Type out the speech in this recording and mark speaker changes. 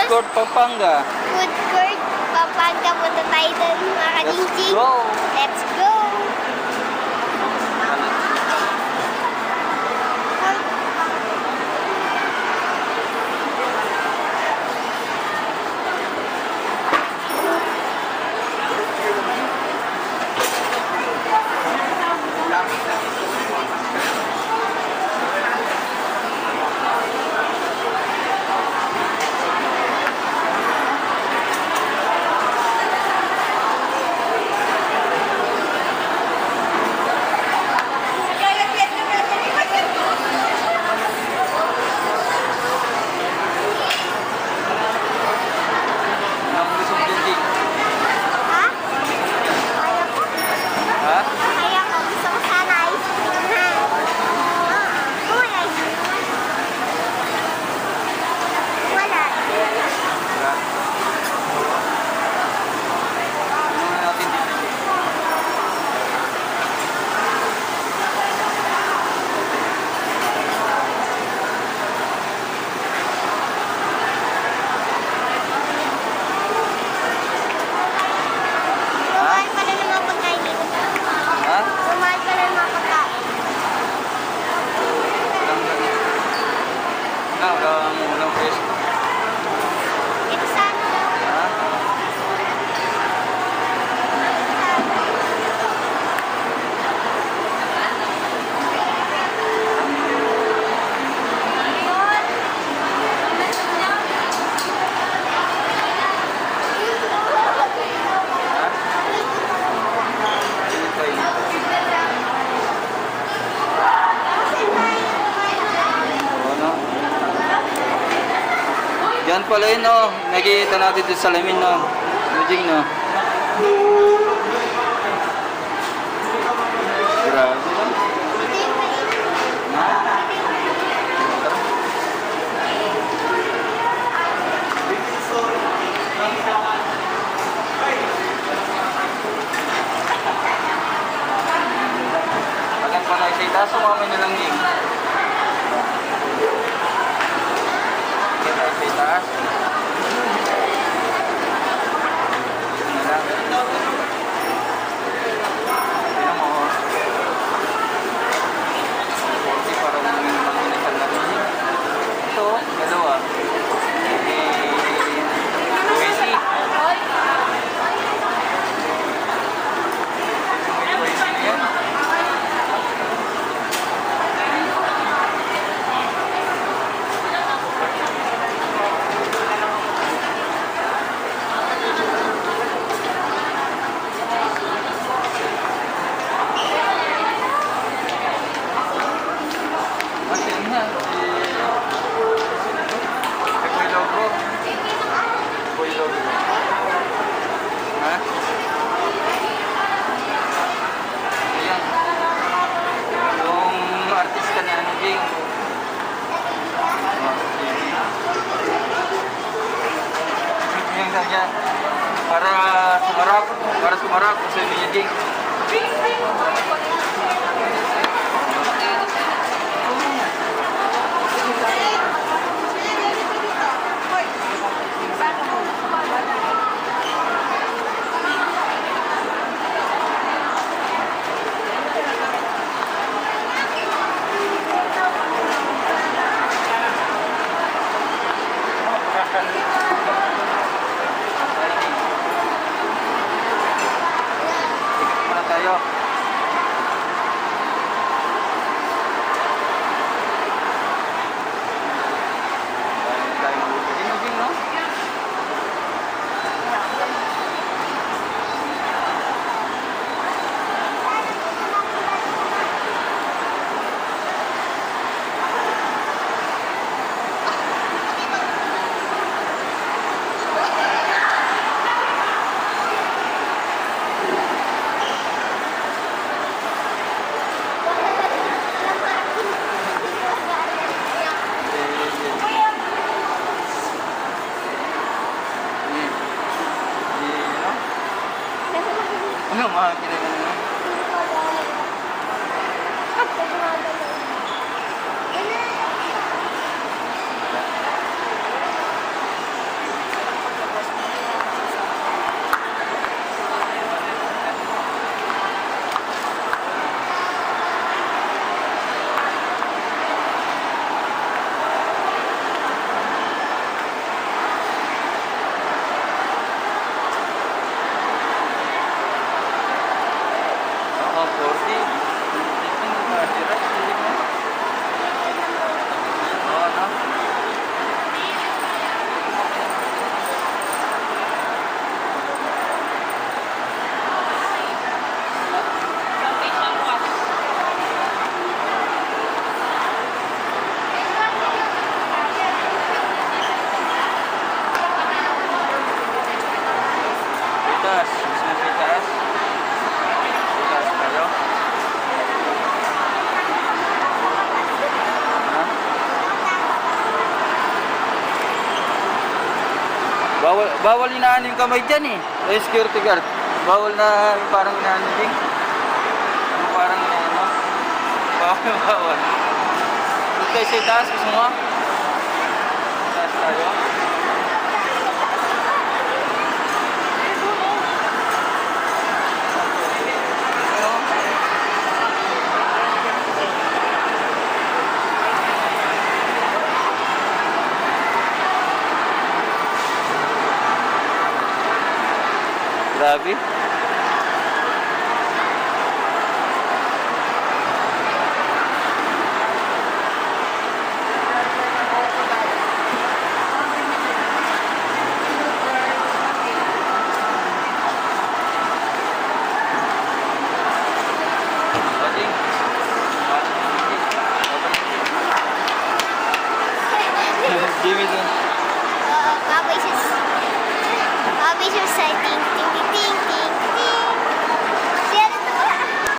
Speaker 1: Court Pampanga.
Speaker 2: Food court, Pampanga. Punta tayo doon, mga kadinching.
Speaker 1: Go!
Speaker 2: Let's go!
Speaker 1: Ang gusto mo din, Jing?
Speaker 2: Ha? Kaya ko.
Speaker 1: Ha?
Speaker 2: Kaya ko. Gusto ko sana ice cream, ha? Kung wala ice cream. Wala.
Speaker 1: Wala. Ano na natin dito?
Speaker 2: Mahal pala ng mga pagkain dito.
Speaker 1: Ha?
Speaker 2: Mahal pala ng mga pagkain.
Speaker 1: Walang pwesto.
Speaker 2: Ito sana.
Speaker 1: Ha? Dito yun. Ano? Yan pala yun, no? Nakikita natin dito sa lamin, no? Jing, no? Grabe. Agad pa na isa itaas, sumami na lang, Jing. Agad na isa itaas. Tingnan mo, oh. Kasi parang nanginginig lang. Ito, dalawa. Twenty. Yan. Kasi yun nga, Boy Logo. Boy Logo. Ha? Ayan. Yung artista na ano, Jing. Yung kanya, para sumarap, gusto niya, Jing. Ikot muna tayo. Tayo maluto din, Jing, no? Ano mga kinagano mo? Bawal inaano yung kamay dyan eh. Ay, security guard. Bawal na yung parang inaano din. Yung parang inaano. Bawal. Doon tayo sa itaas. Gusto mo? Itaas tayo. Grabe. Jimmy,
Speaker 2: Papa is exciting.